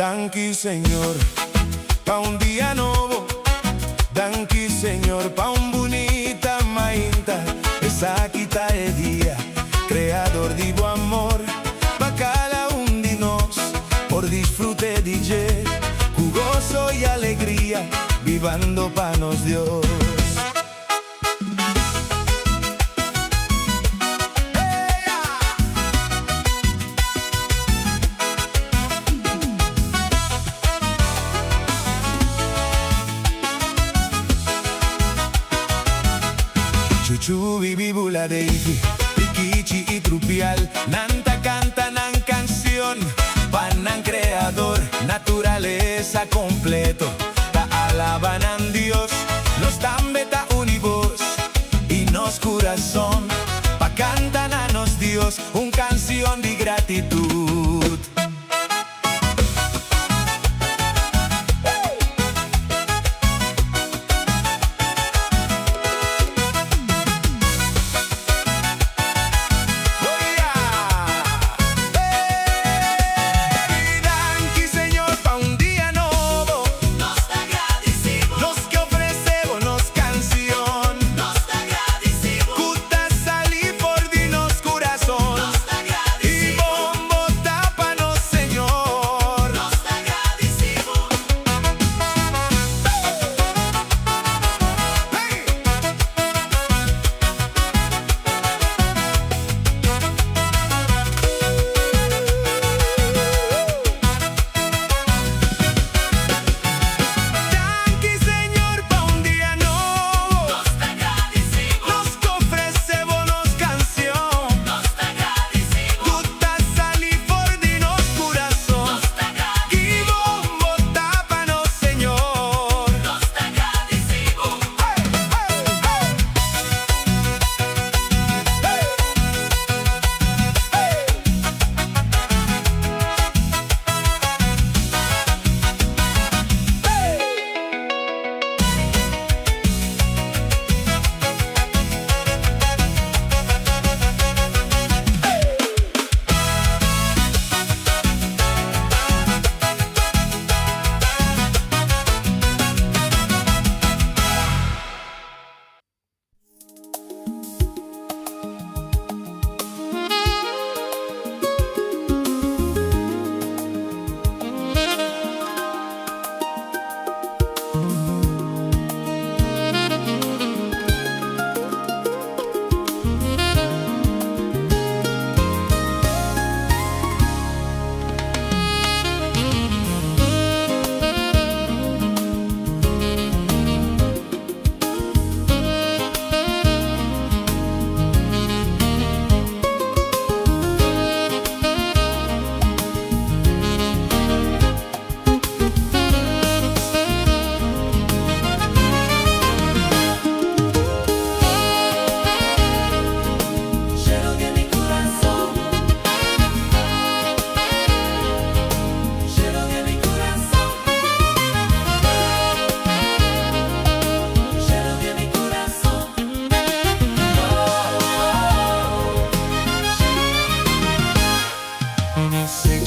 Danqui, Señor, pa' un día nuevo. Danqui, Señor, pa' un bonita mainta. Esa quita el día, creador divo amor. Bacala hundinos, por disfrute DJ. Jugoso y alegría, vivando pa' nos Dios. Chuchu, bibibula, deifi, piquichi y trupial. Nanta canta, nan canción, panan creador, naturaleza completo. Ta alaban a Dios, nos dan beta univos y nos corazón. Pa cantan a nos Dios, un canción de gratitud.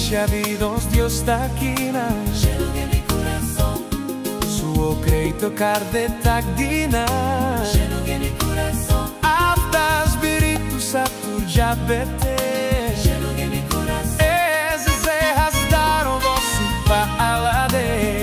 Chavidos Dios taquina, lleno de mi corazón, suo crédito carde tagdina, lleno de mi corazón, afta spiritu satur jabete, lleno de mi corazón, eze hasdaro vosu pa alade.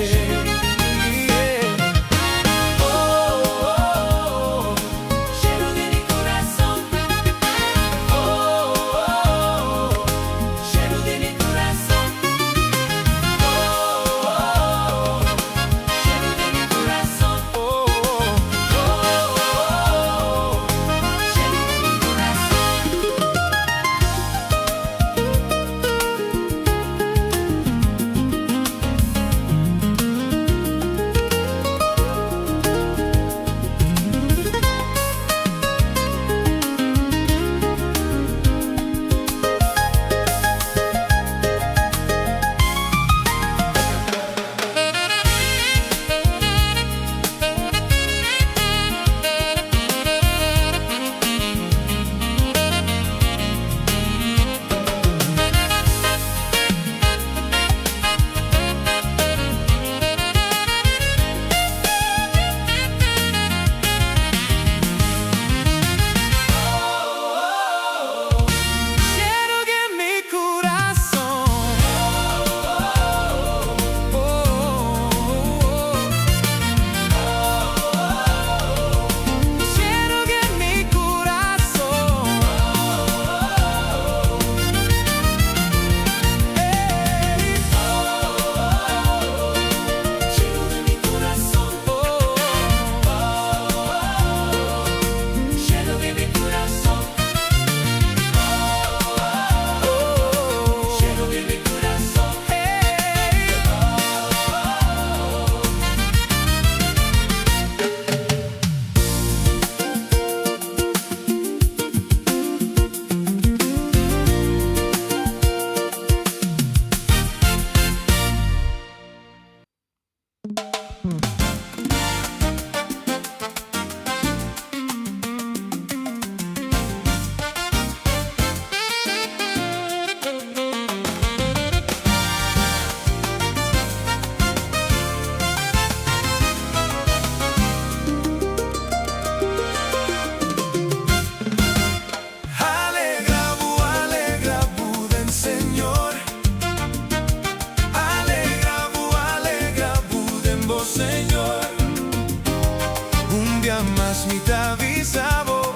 dia más mitad bisabo,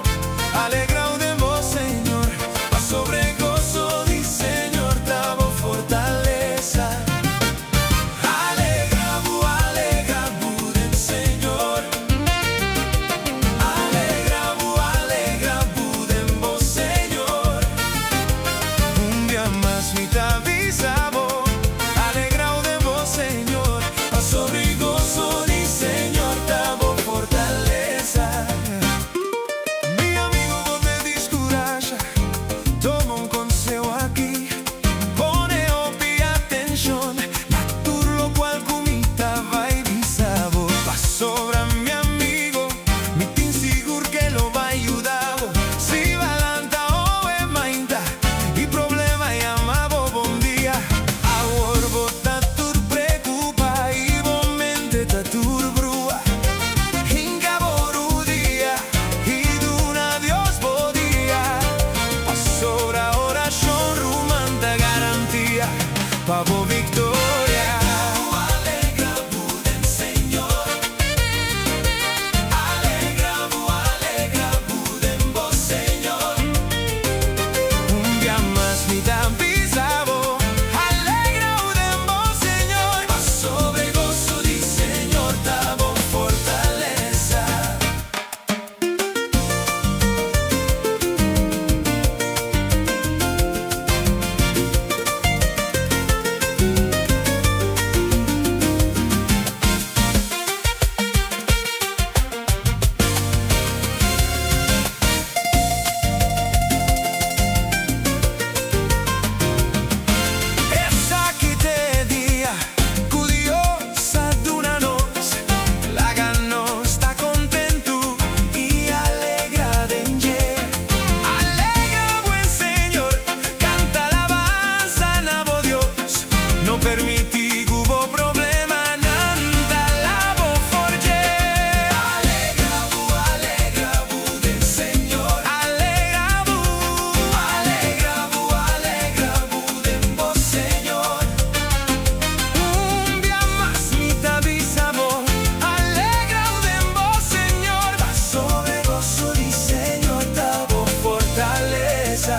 alegraudemos, Señor, a sobre gozo di Señor, davo fortaleza. Alegrabu, alegrabu del Señor. Alegrabu, alegrabu del vos, Señor. Un día más mitad bisabo, alegraudemos, Señor, a sobre gozo di Señor, davo fortaleza. Mi amigo, vos te discuraja, toma un consejo aquí. Pone opi atención, naturlo cual comita vai bisabo. Va sobra mi amigo, mi tin sigur que lo va ayudar. Si valanta o e mainda, y problema llamabo bom día. Ahora bota tur preocupa y bom mente ta tur brua. Hinga boru día, y duna Dios podía. A sobra oración rumanta garantía, pavo victoria. Alegrabu del Señor. Alegrabu, alegrabu del vos, Señor. Un día más mitad bisabo, alegraudemos, Señor, a sobre gozo di Señor, davo fortaleza. Essa que te dia, curiosa d'una nos, la ganó, está contento y alegra d'enje. Alegra, buen Señor, canta alabanza, nabo Dios, no permití hubo problema, nanta lavo forje. Alegrabu del Señor. Alegrabu, alegrabu del vos, Señor. Un día más mitad bisabo, alegraudemos, Señor, a sobre gozo di Señor, davo fortaleza.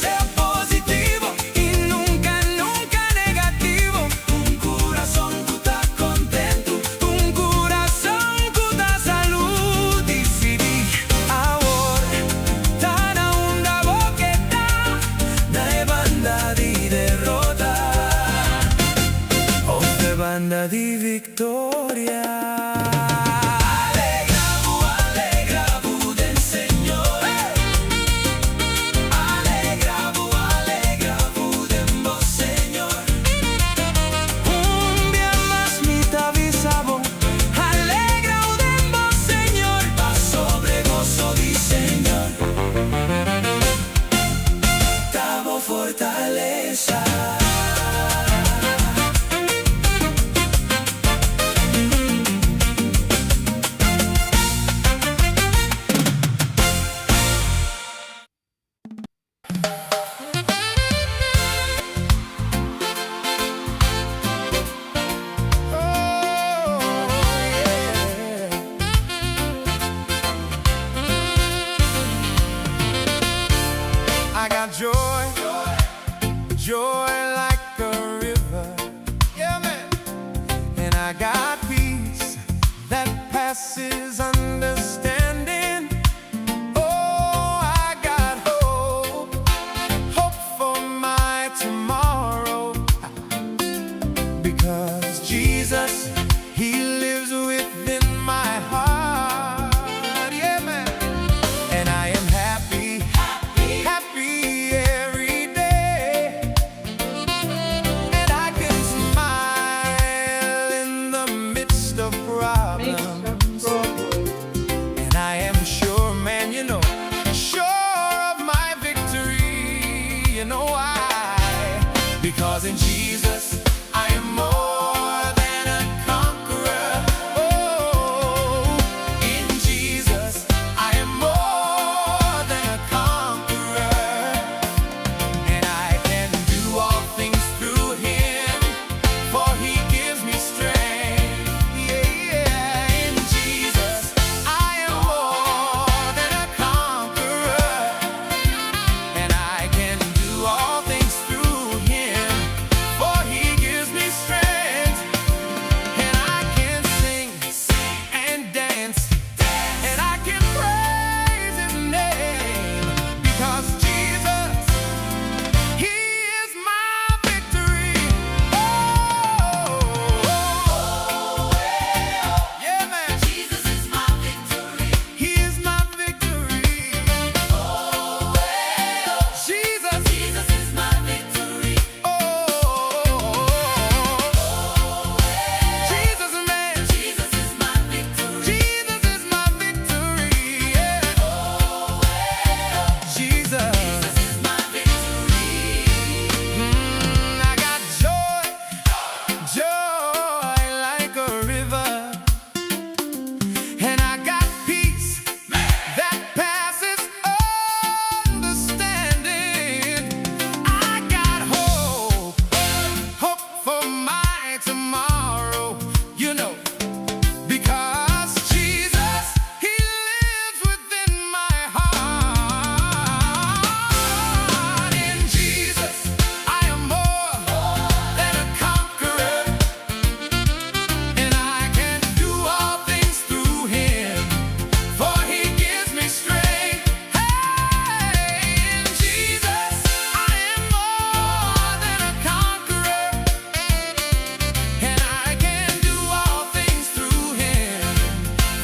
Sea positivo y nunca, nunca negativo. Un corazón que está contento, un corazón que está salud y feliz. Ahora, tan onda boqueta, na banda di derrota, o de banda di victoria. Alegrabu, alegrabu del Señor. Alegrabu, alegrabu del vos, Señor. Un día más mitad bisabo, alegraudemos, Señor, a sobre gozo di Señor, davo fortaleza. I got joy, joy like a river. Yeah, man. And I got peace that passes understanding. Oh, I got hope, hope for my tomorrow. Because Jesus, He lives within my heart. Yeah, man. And I am happy, happy every day. And I can smile in the midst of problems. And I am sure, man, you know, sure of my victory. You know why? Because in Jesus I I am more than a conqueror. Oh, in Jesus, I am more than a conqueror. And I can do all things through Him, for He gives me strength. Yeah, in Jesus, I am more than a conqueror. And I can do all things through Him, for He gives me strength. And I can sing and dance, and I can praise His name, because Jesus, He is my victory. Oh, yeah, man. Jesus is my victory. He is my victory. Jesus. Jesus is my victory. Jesus, man. Jesus is my victory. Jesus is my victory. Yeah. Jesus. Jesus is my victory. I got joy like a river, and I got peace that passes understanding. I got hope for my tomorrow, because Jesus, He lives within my heart. In Jesus, I am more than a conqueror, and I can do all things through Him, for He gives me strength. Hey, in Jesus, I am more than a conqueror, and I can do all things through Him,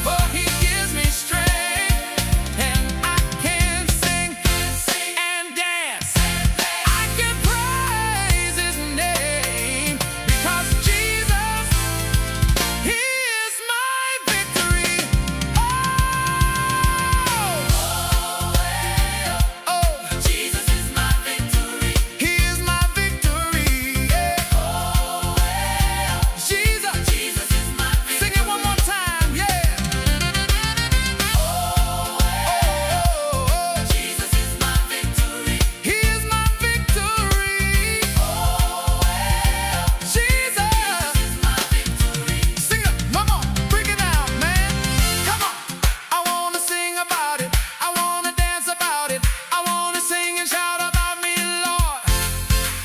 for He gives me strength. And I can sing and dance, I can praise His name, because Jesus, He is my victory. Jesus is my victory. He is my victory. Jesus. Jesus is my victory. Sing it one more time, yeah. Jesus is my victory. He is my victory. Jesus. is my victory. Sing it, come on, break it down, man. Come on. I wanna sing about it. I wanna dance about it. I wanna sing and shout about me, Lord.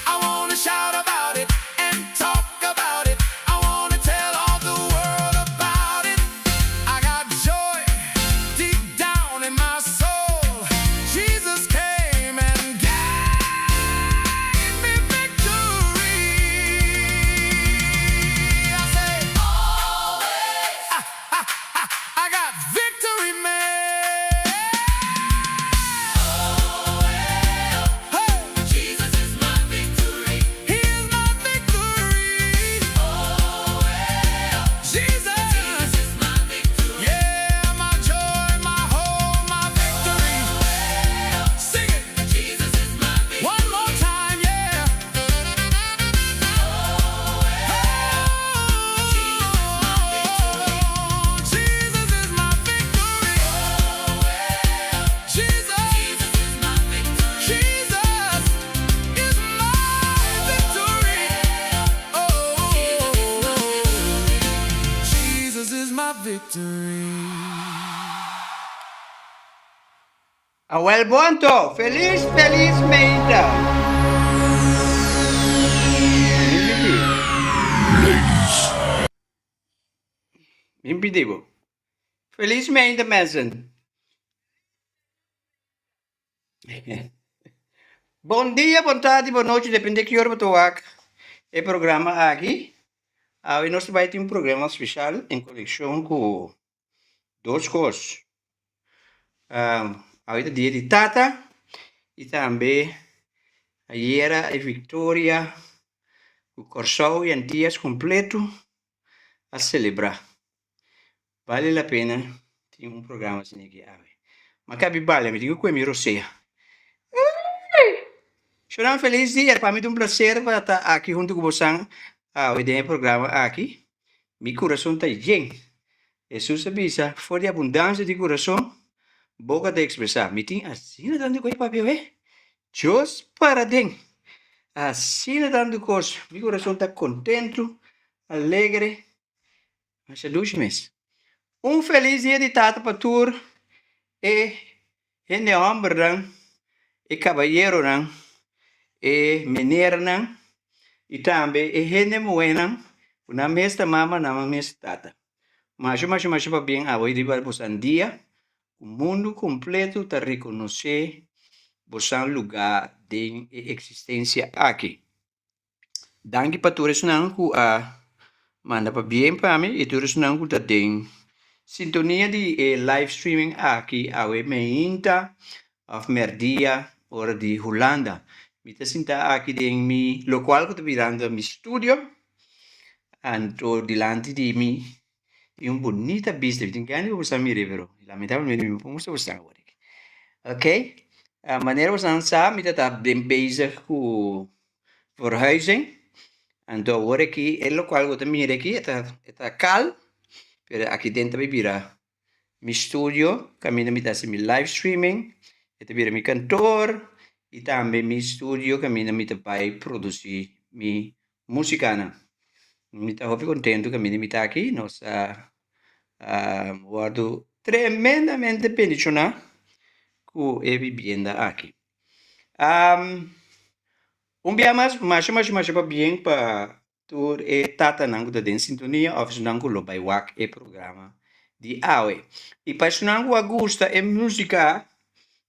I wanna shout about it and talk about it. I wanna tell all the world about it. I got joy deep down in my soul. Jesus came and gave me victory. I say, I got victory, man. Hey, Jesus is my victory. He is my victory. Jesus, is my victory. yeah, my joy, my hope, my victory. Sing it Jesus is my victory. one more time, yeah. Jesus is my victory. Jesus. Jesus is my victory. Jesus is my victory. Oh, Jesus is my victory. Well, buonto, felizmente. Impedivo. Felizmente, mensen. Bom dia, boa tarde, boa noite, depende de que hora você vai. O programa aqui. Nós vai ter um programa especial em conexão com duas coisas. Hoje é dia de Tata e também ayer a Victoria, o Corsau e dias completo a celebrar. Vale a pena ter um programa assim aqui. Mas cabe vale, me digo que é meu seja. Será um feliz dia, para mim é um prazer estar aqui junto com vocês hoy tem programa aqui. Mi coração está lleno. Jesus avisa, for de abundância de coração, boca de expressar. Me tem assim, não dando coisa para ver. Deus para dentro. Assim, não dando coisa. Mi coração está contente, alegre. Mas é 2 meses. Feliz dia de tata para tur. E homem não. E cavalheiro não. E menina não. E também gente buena. Una mesta mama na mesta tata. Mas para bem, hoje de um dia, o mundo completo está reconhecer o lugar de existência aqui. Danke para todos que manda para bem para mim e todos que está em sintonia de live streaming aqui, hoje me inta of merdia hora de Holanda. Me está aqui em mi local que está virando mi studio. Anto delante di me bonita vista. Tingnan ko sa mi rivero. Lamentavelmente mi pumus sa usang warik. Okay? Maneira was sa mi tata bezig ku verhuizing. Anto warik el local ko mi reki eta kal. Pero aqui dentro bira mi studio, kami na mi tasi mi live streaming. Eta bira mi kantor. E também mi studio kami na mi tapai produzir mi musicana. Mi está contento que me está aqui. Nós guardo tremendamente bendicionado com a vivienda aqui. Dia mais para bem para tur e tata nangu da den sintonia of nangu lo by wak e programa di awe. E para nangu agusta e música,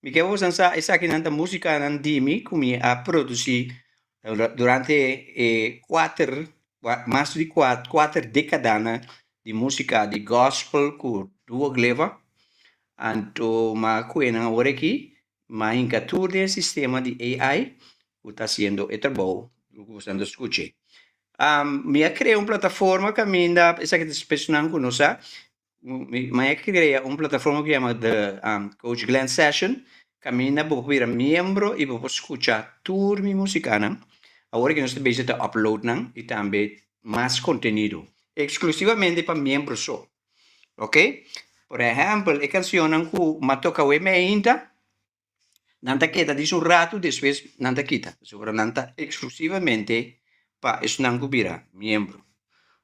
me quero usar essa aqui nanta música nan dimi como a produzir durante 4 mais de 4 décadas de música de gospel com duas gleva. Anto ma kuena agora aqui, ma incatur de sistema de AI que está sendo trabalho, usando escute. Me criei uma plataforma que ainda essa que as não conhecem. Me criei uma plataforma que chama de Coach Glenn Session, que ainda vou virar membro e vou escutar toda minha música. Agora que nós estamos a upload e também mais conteúdo, exclusivamente para membros só. Ok? Por exemplo, a canção que me toca o ainda, não está quieta de rato, depois não está quieta. Sobre não está exclusivamente para isso não cubira membro.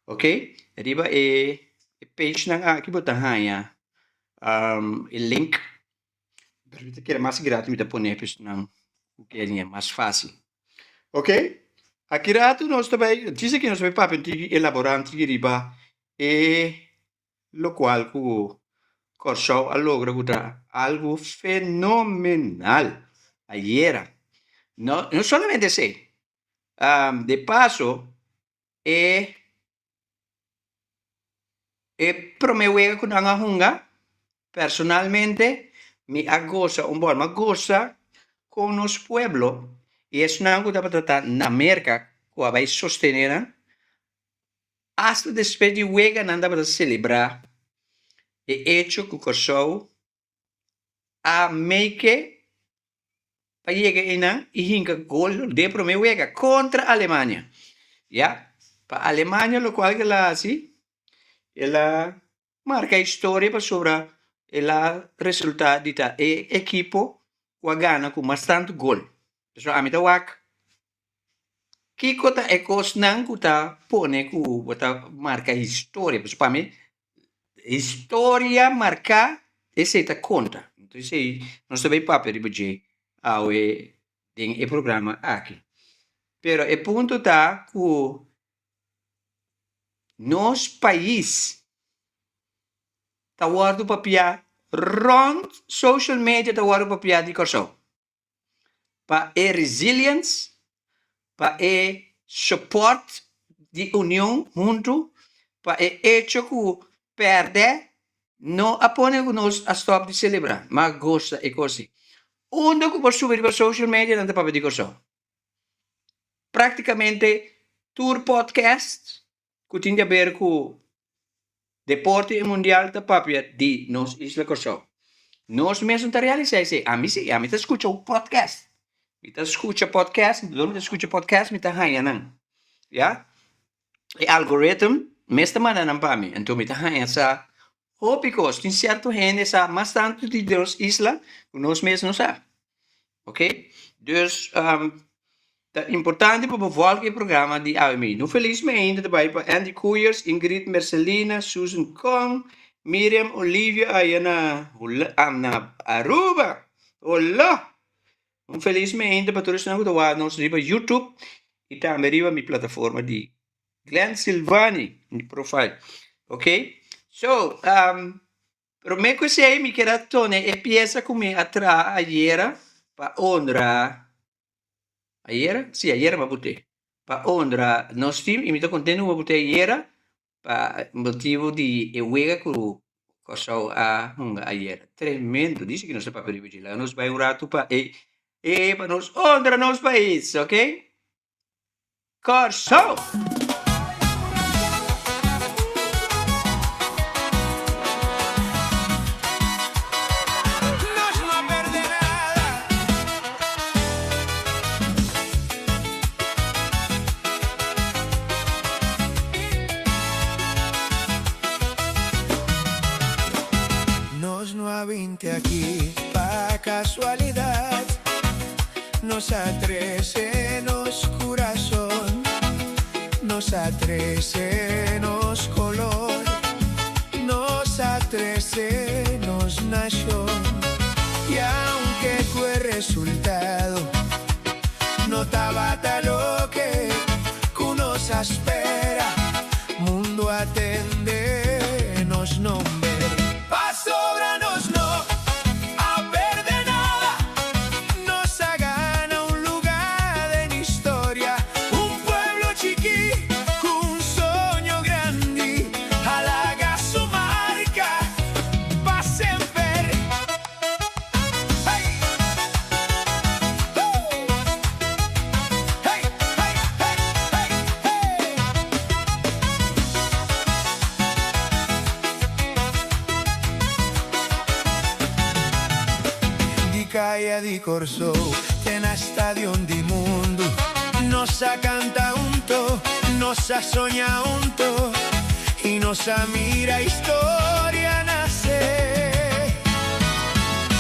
Ok? Arriba a page aqui botar o link. Permita que é mais grátis, me dá poner para isso não, o que é mais fácil. Ok? Aqui rato nós também, diz que nós vamos para elaborar riba e lo qual que Corsau logra algo fenomenal ayer. No solamente sé, de paso, promueve con una junga, personalmente, me agoza con los pueblos. E isso não é para na América, que vai sostener, hasta depois de huega não dá para celebrar o hecho que ocorreu a make para chegar e hinca gol de primeira huega contra a Alemanha. Yeah? Para a Alemanha, o qual que ela assim, ela marca a história para sobre o resultado de equipo que ganha com bastante gol. So ami tawak kiko ta ekos nang kuta pone ku bota marca história, pues para mim história marca esse ta conta. Então sei nós também papel de budget ao tem o programa aqui. Pero o ponto tá ku nos país tá guardo papia rond social media tá guardo papia de corso. Para resilience, para support de união junto, para hecho que perde, não apone que nós a stop de celebrar, mas gosta e coisa. Onde que você subir para social media não tem para pedir coisa. Praticamente, tour podcast, que tem a ver com deporte mundial da papia de nós isla coisa. Nós mesmos tá realizando isso. A mim tá escutando o podcast. Me tá escuta podcast, me tá escuta podcast, me tá ganhando, yeah? algoritmo, mesta mandando para mim. Então, me tá essa ópicos, tem certo gente, essa mais tanto de Deus isla, nós mesmos não sabemos. Ok? Dus, het importante para volgen het programa die AMI. Nu feliz me ainda daarbij para Andy Koeiers, Ingrid Mercelina, Susan Kong, Miriam Olivia Ayana, na Aruba. Olá! Feliz me ainda para todos que estão nos riba YouTube e também riba minha plataforma de Glenn Silvani, mi profile. Ok? So, pero me sei mi queda tone e pieza come atra ayer pa honra. Ayer? Sì, ayer ma butè. Pa honra nos team, e mi to contento ma butè ayer pa motivo di ewega cu cosa a ayer. Tremendo, dice che non sta per vigilare, nos vai un rato pa e pa nos honra nos país, ok? Corso! Nos no perde nada. Nos no ha 20 aquí pa casualidad. Nos atrece nos corazón. Nos atrece nos color. Nos atrece nos nació. Y aunque fue resultado no estaba lo que nos espera, mundo atende nos nombre. Pa sobranos no a perder nada, nos hagan a un lugar en historia, un pueblo chiqui, un sueño grande, halaga su marca, pa siempre. Hey! Hey, hey, hey, hey, hey. Di caia di corso, tena stadio di mondo, nos ha canta unto, nos ha sogna unto, y nos ha mira historia nace.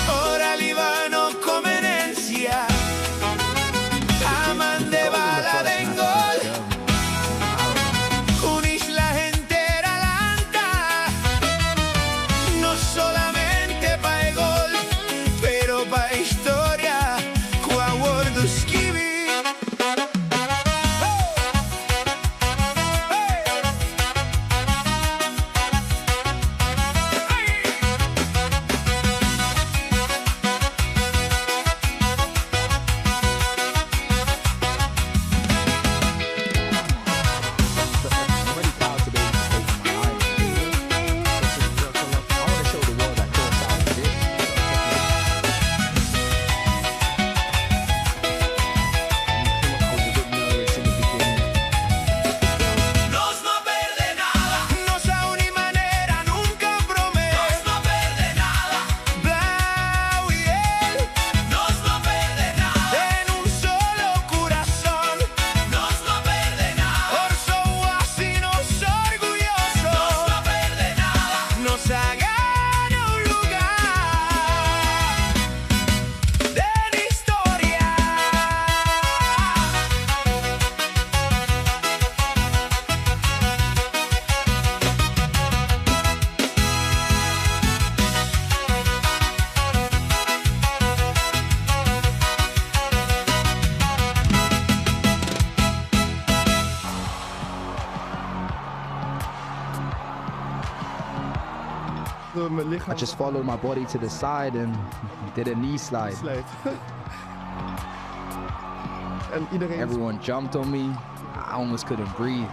Ora Líbano come herencia, aman de bala de gol, una isla entera lanta, no solamente pa' el gol, pero pa' historia, qua world scrivi. I'm really proud to be able to play for my island. I want to show the world that Curaçao exists. I was a bit nervous in the beginning. Nos no perde nada. Nos a una manera nunca promete. Nos no perde nada. Blau y él Nos no perde nada. en un solo corazón. Nos no perde nada. Orso así nos orgulloso. Nos no perde nada. Nos hagan a un lugar de la historia. Mijn I lichaam just followed my body to the side and did a knee slide. slijt. En iedereen, Everyone jumped on me. I almost couldn't breathe.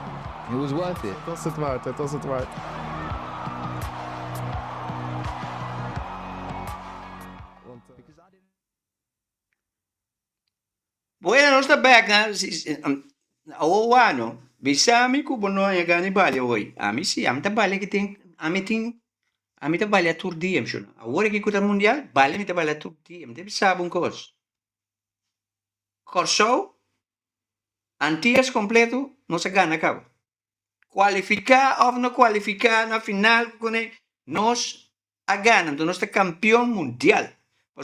It was worth it. het was het waard, het was het waard. Want, Bueno, non sta back na o ano. Bisami ko bono ya gani bali hoy. Ami si am ta bali que tem ami ta bali a tour diem shuna. Agora que kuta mundial, bali mi ta bali a tour diem. Deve sabe un cos. Corso Antillas completo no se gana cabo. qualificar ou não qualificar na final, nós ganhamos, nós somos campeão mundial.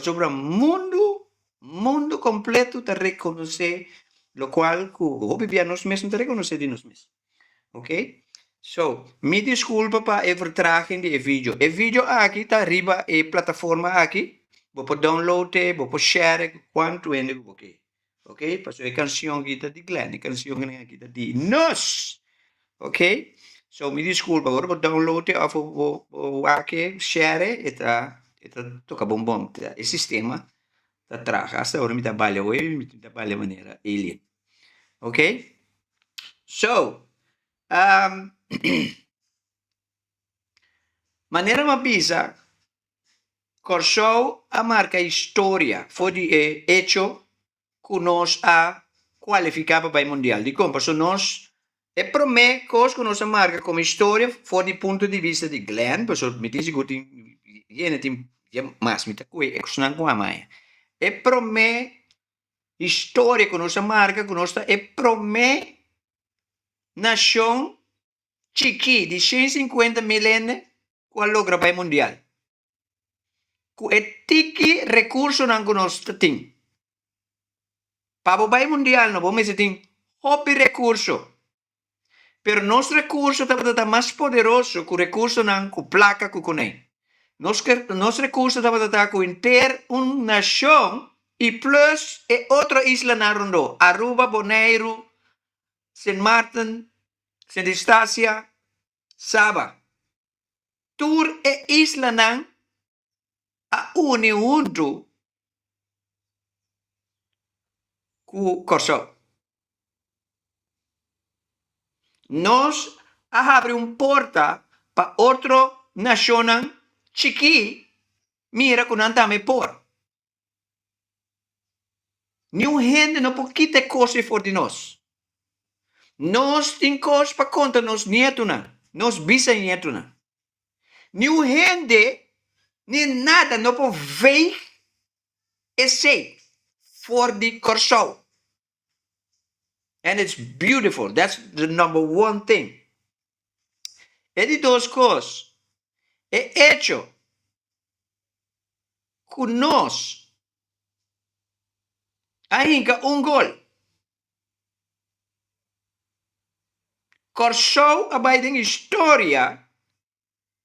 Sobre o mundo completo te reconhecer, lo qual, o vivia nós mesmos, te reconhecer de nós mesmos. Ok? So, me desculpa para a vertraging de vídeo. O vídeo aqui está arriba a plataforma aqui. Vou para download, vou para share, quanto é ok? Ok? Para a canção aqui está de Glenn, a canção aqui está de nós. Ok? So, me desculpa, agora vou download ou vou aqui share, está toca bom. O sistema está traga. Hasta agora me trabalha hoje, me trabalha de maneira alien. Ok? So, maneira mabisa, Corsou a marca história foi de hecho que nós a qualificava para o mundial. De como nós é para mim que nós a marca como história foi do ponto de vista de Glenn, pessoal me diz que tem mais me tá coi é que não com a mãe. É para mim história que nós a marca que nós é para mim nação chiqui de 150 milênios que logra para o mundial. Que é tiki recurso não que nós tem. Para o mundial não vamos ter hobby recurso. Pero nosso recurso está mais poderoso que o recurso não com placa que conem. Nosso recurso está com ter uma nação e plus e outra isla na rondo. Aruba, Bonaire, Saint Martin, Saint Eustácia, Saba. Tur e isla não a junto com Corsou. Nós abrimos porta para outra nação chiqui, mira que não também por. Nenhum gente não pode quitar coisas for de nós. Nós temos coisas para contar nos nietos, nos bisnietos. Nenhum gente nem nada não pode ver e ser for de Corsou. And it's beautiful. That's the number one thing. E de duas coisas. É hecho que nós ainda gol. Corsou a Biden história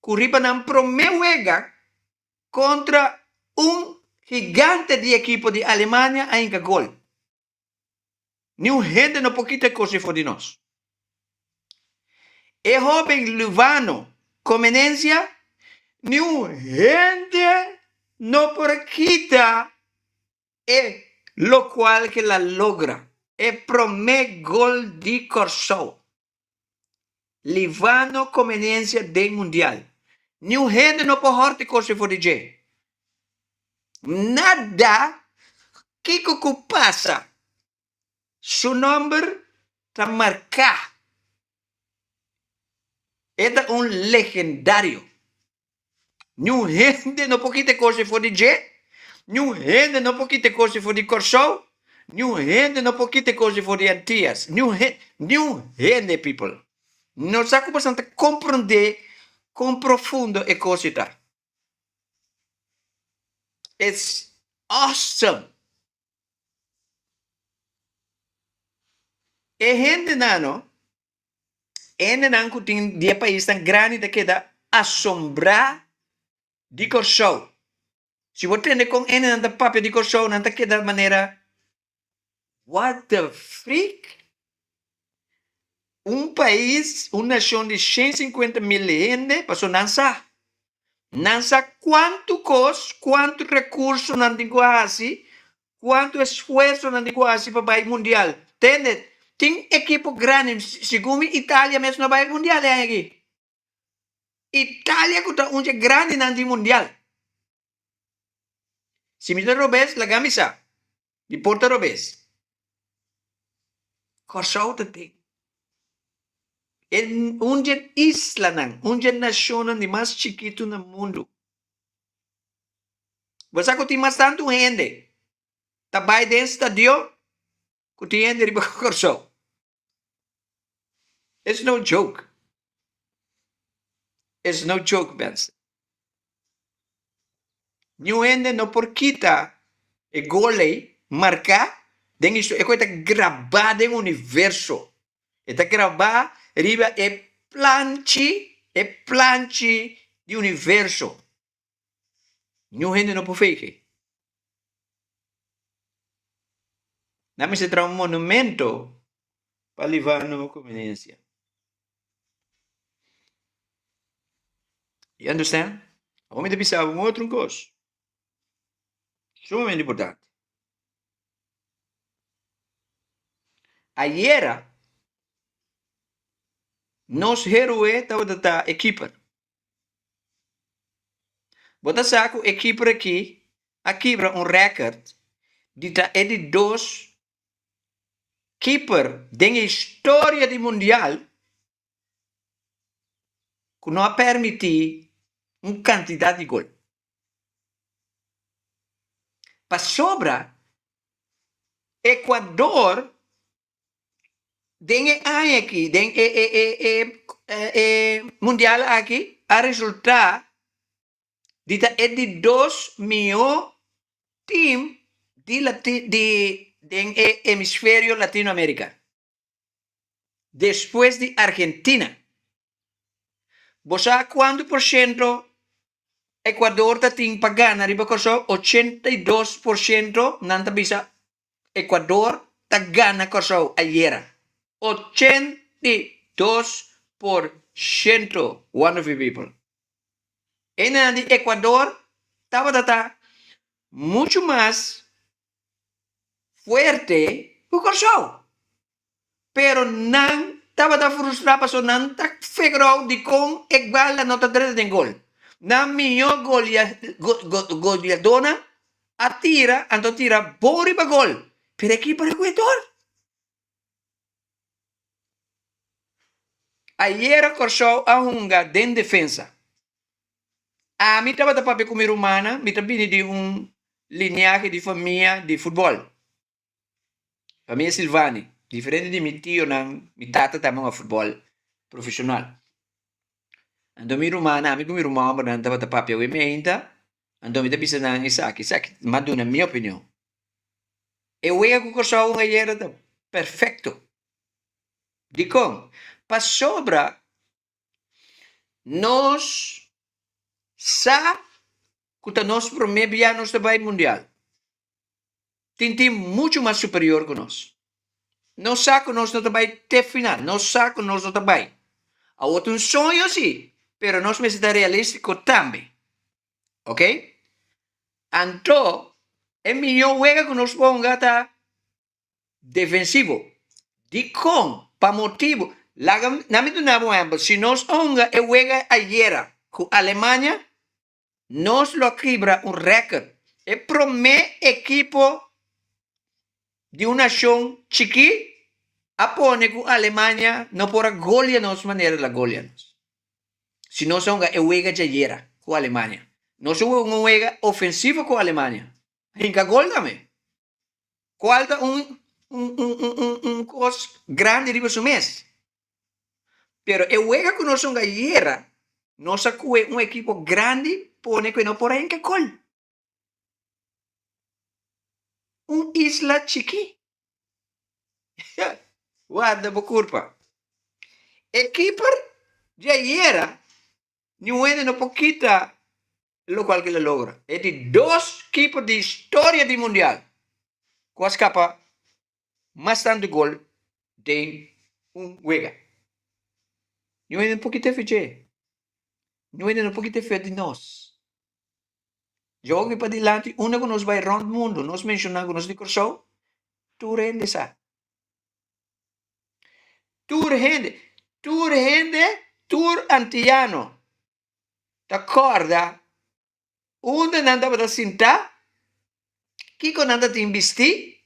que riba não promeuega contra gigante de equipo de Alemanha ainda gol. Nenhum gente não pode quitar coisa for de nós. E jovem Luvano, conveniência, nenhum gente não pode quitar lo qual que la logra. É promé gol de Corsou. Livano conveniência de mundial. Nenhum gente não pode horte coisa for de J. Nada que passa. Su nombre está marcado. Era legendario. Nenhum gente não pode quitar coisa for de J. Nenhum gente não pode quitar coisa for de Corsou. Nenhum gente não pode quitar coisa for de Antillas. Nenhum gente, people. Não sabe como você compreender com profundo a coisa está. It's awesome. E gente não que tem de país tão grande que queda assombrar de Corsou. Se você tem com da papel de Corsou, não queda de maneira what the freak? País, uma nação de 150 mil gente, passou não sabe quanto custa, quanto recurso não tem quase, quanto esforço não tem quase para o país mundial. Entende? Tem equipo grande, segundo Itália mesmo não vai ao mundial aqui. Itália que está grande no mundial. Se me robes la camisa, de porta robes. Corsou tem. É isla, nação de mais chiquito no mundo. Você que tem mais tanto gente. Tá vai dentro do estadio, que tem gente de Corsou. It's no joke. It's no joke, Benson. New ende no por kita e gole marca den isto e coita gravada em universo. Está gravada riba e planchi di universo. New ende no por fake. Nami se tra un monumento para levar a conveniência. You understand? Vamos pensar um outro coisa. Sumamente importante. Ayer, nos heróis estavam da equipe. Bota saco equipe aqui um recorde de de 2 keeper da história do mundial que não permite quantidade de gol. Para sobra, Equador tem aqui, tem mundial aqui, a resultar de 2 milhões time de hemisfério latino-americano. Depois de Argentina. Você sabe quanto por cento Equador tem para ganhar? Riba ko 82% nanta bisa Equador ta gana ko ayer. 82%, wonderful people. En de Ecuador estaba mucho más fuerte que Corsao. Pero nan estaba frustrado, so nan ta fegro di con igual la nota 3 de gol. Nan mio goleadona atira, ando tira bori pa gol. Per equipo de Ecuador. Ayer Corsao a hunga den defensa. A mim estava para comer humana, me também de linhagem de família de futebol. Família Silvani, diferente de meu tio, meu tata também é futebol profissional. Ando mi rumana, amigo mi rumana, mas estava para papel e menta, ando me debisa na Isaac, mas na minha opinião. Eu ia com o Corsao ayer perfeito. De como? Para sobra, nós sa que nós promedia nos trabalho mundial. Tem muito mais superior que nós. Não sabe que nós não trabalho até final. Não sabe que nós não trabalho. Há outro sonho sim, mas nós precisamos realístico também. Ok? Então, é melhor juega que nós ponga defensivo. De com, para motivo. Nami tu na ejemplo, si nós onga e juega ayer com a Alemanha, nós lo quebra récord. É primeiro equipo de uma nação chiqui a pone com a Alemanha não por golear nos maneira la golear. Se nós onga e juega ayer com a Alemanha, nós juega ofensivo com a Alemanha. Hinca gol também. Falta coisa grande de su mês. Pero e juega con nós onga ayer, nós sacue equipo grande pone que no por ahí que gol. Isla chiqui. Guarda por culpa. Equipo de ayer, ni bueno no poquita lo cual que lo logra. Es de 2 equipos de historia del mundial. Cuas capa más tanto gol de juega. Ni bueno un poquito fe. Ni bueno un poquito fe de nós. Jogue para dilante, una que nos vai rond mundo, nós mencionamos nos de Corsao, tu rende sa. Tur antiano. D'accordo? Onde nanda para sinta, Kiko nanda te investi,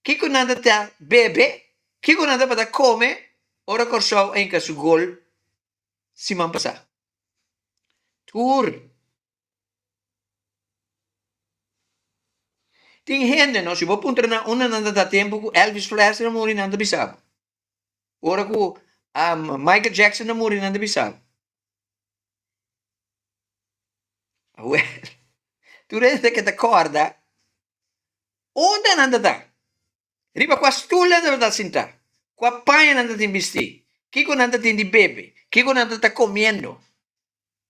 Kiko nanda te bebe, Kiko nanda para come, ora Corsao enca su gol, si man passa. Tur. Tem gente, não, se vou puntar na uma nanda da tempo, com Elvis Presley não morre nanda bisabo. Ora com Michael Jackson não morre nanda bisabo. Well, tu rende che ti accorda, onde andata? Riba qua stulla dove da sinta. Qua paia andata in vesti. Chi con andata in di bebe. Chi con andata comiendo.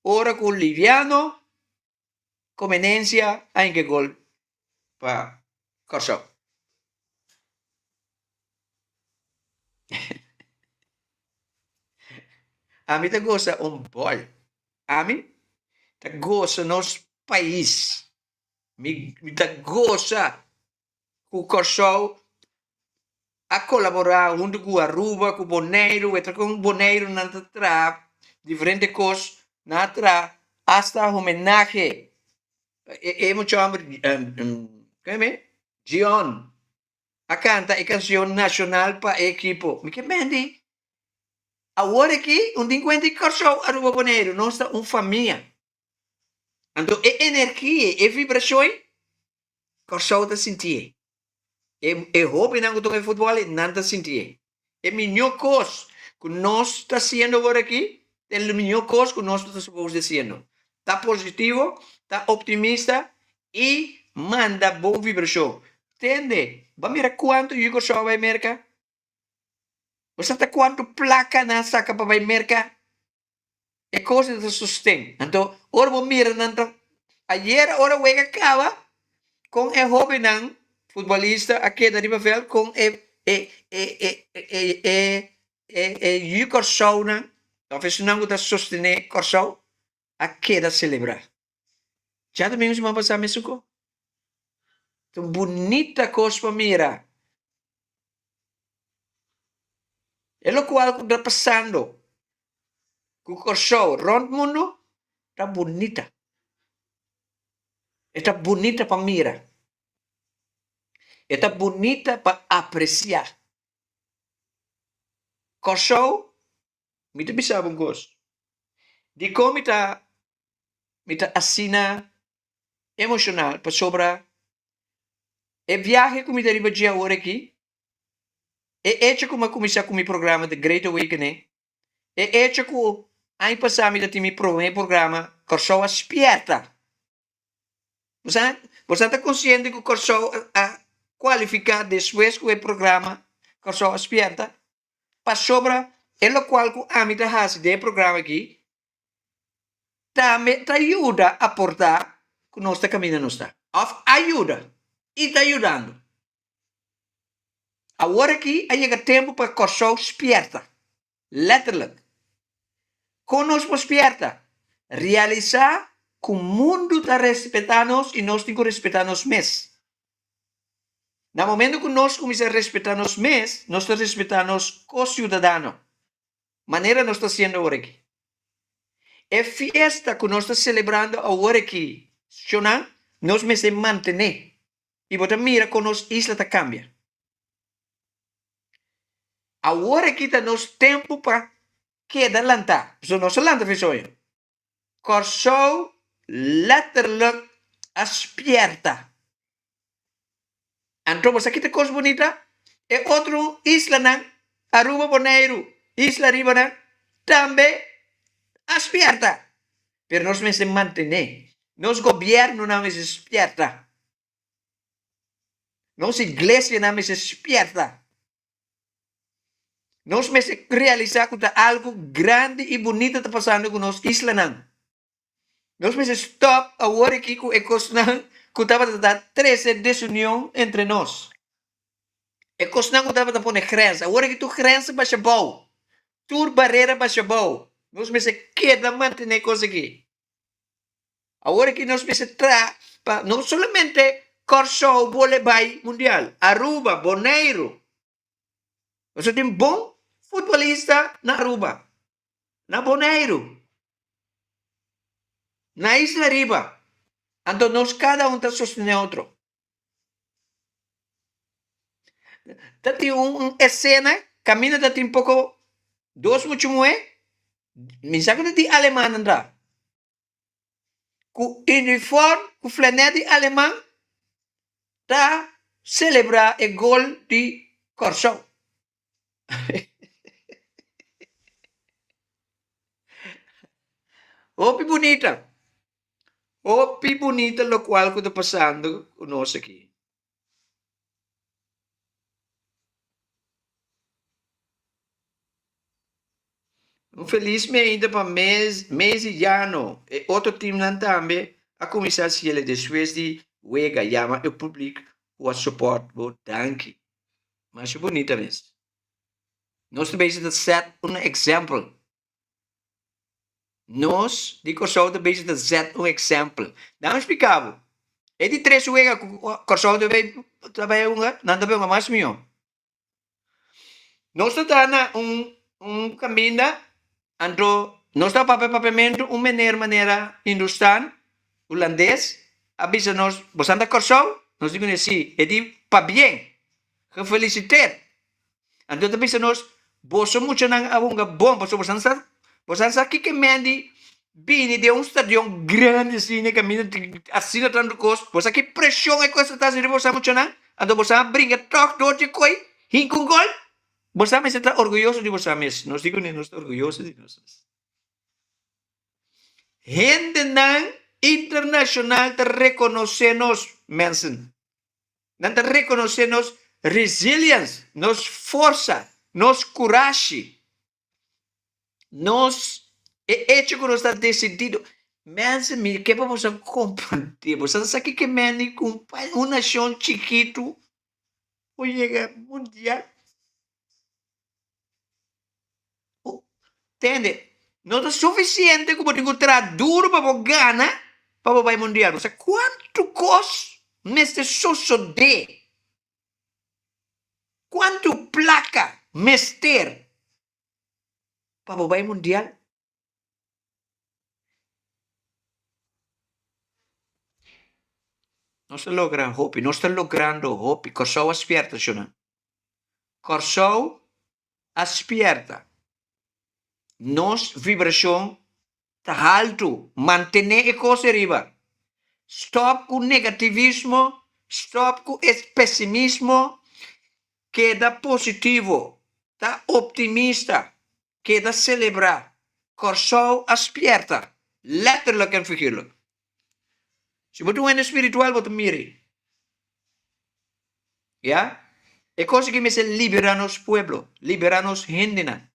Ora con liviano, conveniencia, anche gol pa corso. A mim te gosta bol. A mim te gosta nos país. Mi te gosta com o corso a colaborar junto com Aruba, com Bonaire, e com Bonaire na tra diferente coisas na tra hasta homenagem. Hemos chamado como é? Gion. A canta a canção nacional para equipo. Me que mendi. Agora aqui, um encontro corso Aruba Bonaire, nossa família. Então, energia e vibrações, corso te sentir. E hobby não toca futebol, não te sentir. É melhor coisa que nós está sendo agora aqui, é a melhor coisa que nós estamos dizendo. Está positivo, está optimista e manda boa vibração. Entende? Vamos ver quanto o corso vai mercar? Você está quanto placa na saca para vai mercar? É coisa de sustento. Então, ora vamos ver, então, ayer, ora o que acaba com o hobby não, futebolista aqui da Ribavel com o corso não, talvez não está sostener corso aqui da celebrar. Já também os mapas a Mexico? Então, bonita coisa para mirar. É o qual está passando. Com o corso, rondo mundo, está bonita. Está bonita para mirar. Está bonita para apreciar. Corso, me te bisa bom gosto. De como me ta assina emocional para sobra. E viagem que me deriva de agora aqui. E hecho como começar com o meu programa de Great Awakening. E hecho que ano passado me deu meu programa Corso Aspierta. Você está consciente que o Corso a qualificar depois com o programa Corso Aspierta? Para sobra, é o qual que a mim faz de programa aqui, também te ajuda a aportar que nós estamos caminhando. Ajuda. E está ajudando. Agora aqui, chega tempo para Corso Aspierta. Letterlijk. Conosco Aspierta. Realizar que o mundo está respeitando-nos e nós temos que respeitar-nos mais. No momento que nós começamos a respeitar-nos mais, nós estamos respeitando-nos como cidadãos. Maneira nós estamos sendo agora aqui. É festa que nós estamos celebrando agora aqui. Nós me se manter. E você mira como nossa isla está cambia. Agora aqui está nosso tempo para quedar lantar. So nossa lanta fez hoje. Corso letterlijk aspierta. Então, você aqui tem coisa bonita. É outro isla, não? Aruba Bonaire, Isla Riba, também aspierta. Pero nós me se manter. Nosso governo não me se aspierta. Nossa igreja não me se aspierta. Nós me se realizar que algo grande e bonito está passando com nossa isla, não? Nós me se stop agora aqui com a coisa, não? Que estava a dar 13 desunião entre nós. E coisa não estava a pôr crença. Agora que tu crença baixa boa. Tu barreira baixa boa. Nós me se queda manter a coisa aqui. Agora que nós me se não somente Corso voleibol mundial. Aruba, Bonaire. Você tem bom futebolista na Aruba. Na Bonaire. Na Isla Riba. Então, nós cada um está sustentando outro. Tem uma cena, caminha tem um pouco, dois muito muito, mensagem de alemão, André. Com uniforme, com flanela alemão, está celebrar o gol de Corso. Opi bonita. O pi bonita lo cual que está pasando con nosotros aquí. Felizmente para mês e ano, e outro time lá também, a começar se ele depois de wega chama o público o suporte o danke. Mas é bonita mesmo. Nós também de set um exemplo. Nós, de Corsol, também de set um exemplo. Não explicava. É de três wega Corsol também não também uma mais minha. Nós estamos caminho Andro, nós está papamento maneira hindustano, holandês, avisa nós, você anda corção, nós digo assim, é de pa bem, que felicidade. Andro também se nós, você muito nang abunga bom, você está aqui que mendi, bini de stadion grande assim, né, caminho assim na tanto coisa, você aqui pressão é coisa tá assim, você muito nang, andro você brinca toque do de coi, com gol. Você me está orgulhoso de você mesmo. Nós digo, nós estamos orgulhosos de nós. Gente nan internacional te reconoce-nos, mensen. Não te reconoce-nos resiliência, nos força, nos coragem. Nos hecho que nós está decidido. Mensen, me que vamos a compreender. Você sabe que meni com uma nação chiquito, ou chega mundial. Entende? Não é suficiente como tenho duro para ganhar para o mundial. Você quanto custa neste suceder? Quanto placa mester para o mundial? Não está logrando hope, não está logrando hope. Corsou aspierta, Shona. Corsou aspierta. Nos vibração tá alto, manter a coisa arriba. Stop com negativismo, stop com pessimismo, queda positivo, tá optimista, queda celebrar. Corsou aspierta, letterlijk en figuurlijk. Se você é espiritual, você mire. Ja? É coisa que me se liberar nos pueblos, liberar nos indígenas.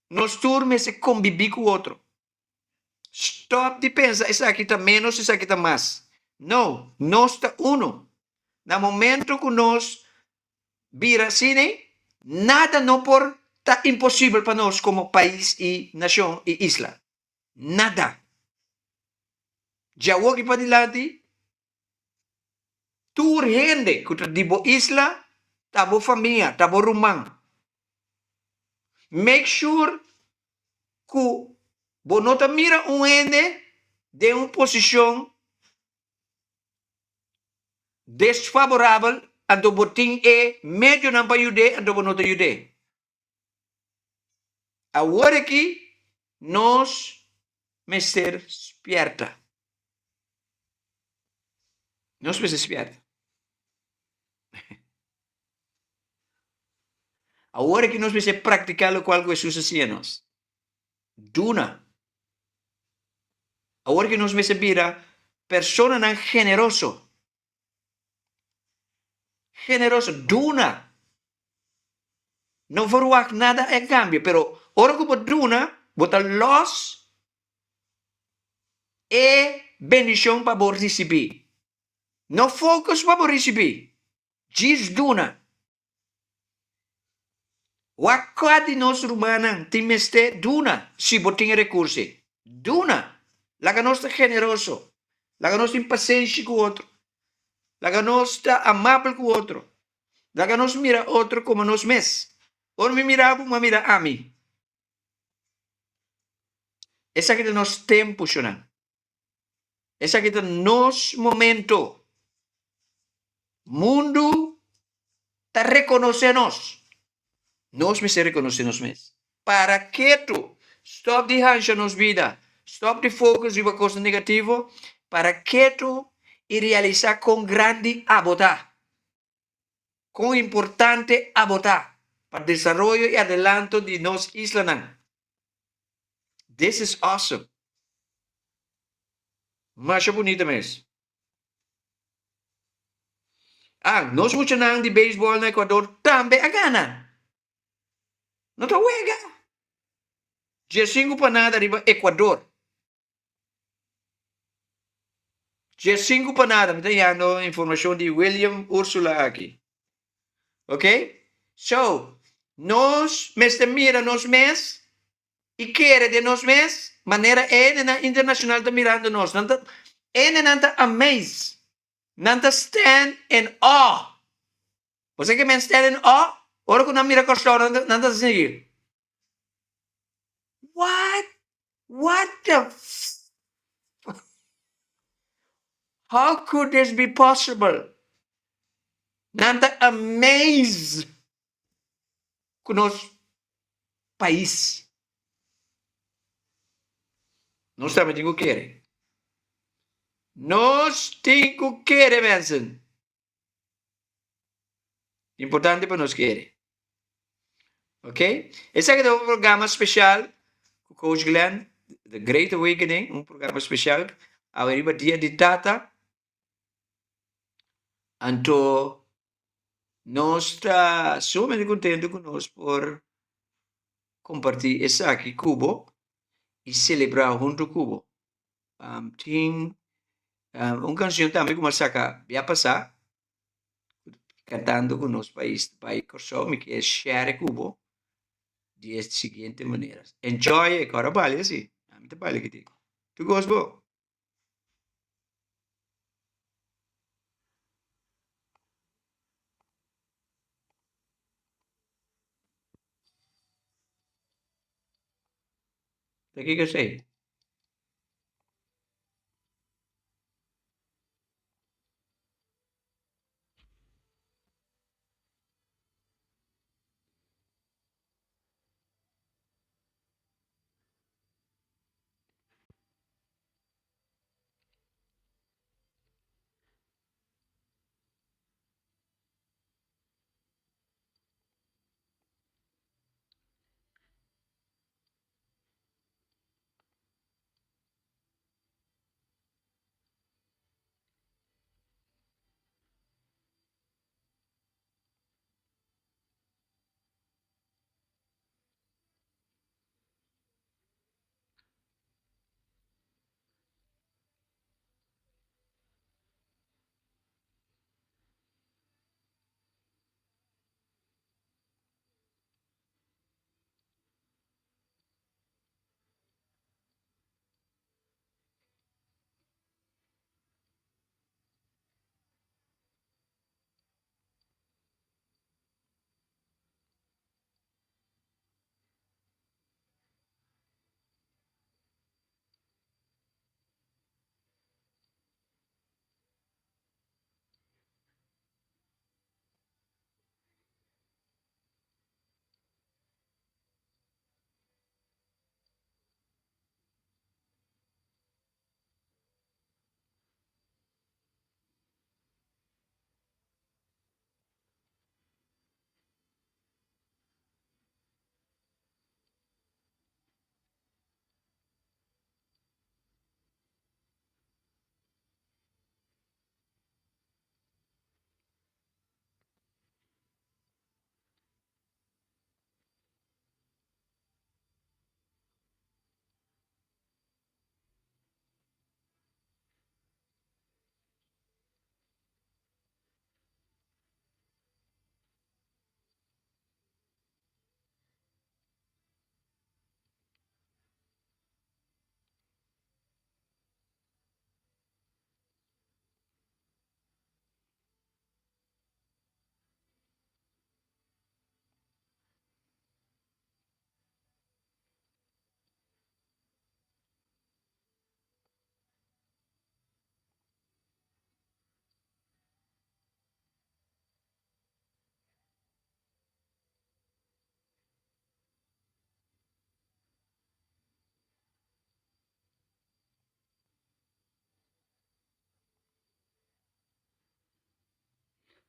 Nós turmes se conviver com o outro. Stop de pensar, isso aqui está menos, isso aqui está mais. Não, nós está uno. No momento que nós vira assim, nada não por está impossível para nós como país e nação e isla. Nada. Já aqui para dilante, tur gente que está dibo isla, tabo família, tabo rumang. Make sure que você não mira ende de uma posição desfavorável a do botim é médio não para ajudar a do não te ajudar. Agora aqui nós me ser esperta. Nós me ser esperta. Agora que nós precisamos praticar o qual Jesus hacía nos. Duna. Agora que nós precisamos vira persona não generoso. Generoso, duna. Não verwacht nada em cambio, pero ora que duna, bota los e bendição para você receber. Não focus para você receber. Diz duna. Wakati nos rumanan timeste duna si boting recursi. Duna. Laga nos generoso. Laga nos impaciente com o outro. Laga nos amável com o outro. Laga nos mira outro como nos mes. Or me mirava, me mira a mim. Essa aqui é nos tempo, Shona. Essa aqui é nos momento. Mundo está reconhecendo-nos. Nós me se reconhecemos mesmo. Para que tu stop de rancha nos vida, stop de focus em uma coisa negativa, para que tu e realizar com grande abotar, com importante abotar para o desenvolvimento e adelanto de nos isla. This is awesome. Más bonita mes. Nos funcionan de béisbol en Ecuador también a gana. No te juega. Ya 5 para nada arriba Ecuador. Ya 5 para nada. Me está dando información de William Ursula aquí. ¿Ok? So, mes mira nos mes y quiere de nos mes, manera en internacional de mirando nos. Nanta, nanta amaze. Nanta stand in awe. Você que men stand in awe? Ora que não mira costura, nanta seguir. What? What the How could this be possible? Nanta amaze com nosso país. Nós também temos que querer. Nós temos que querer, mensen. Importante para nós querer. Ok? Esse aqui é um programa especial com o Coach Glenn, The Great Awakening, um programa especial. Agora, dia de data. Então, nós estamos sumamente contentes conosco por compartilhar esse aqui, Cubo, e celebrar junto com Cubo. Tem uma canção também que saca vai passar, cantando com o nosso país Corsome, que é Share Cubo, de seguinte maneira. Enjoy e agora vale assim. Muito vale que digo. Tu gostou? O que eu sei?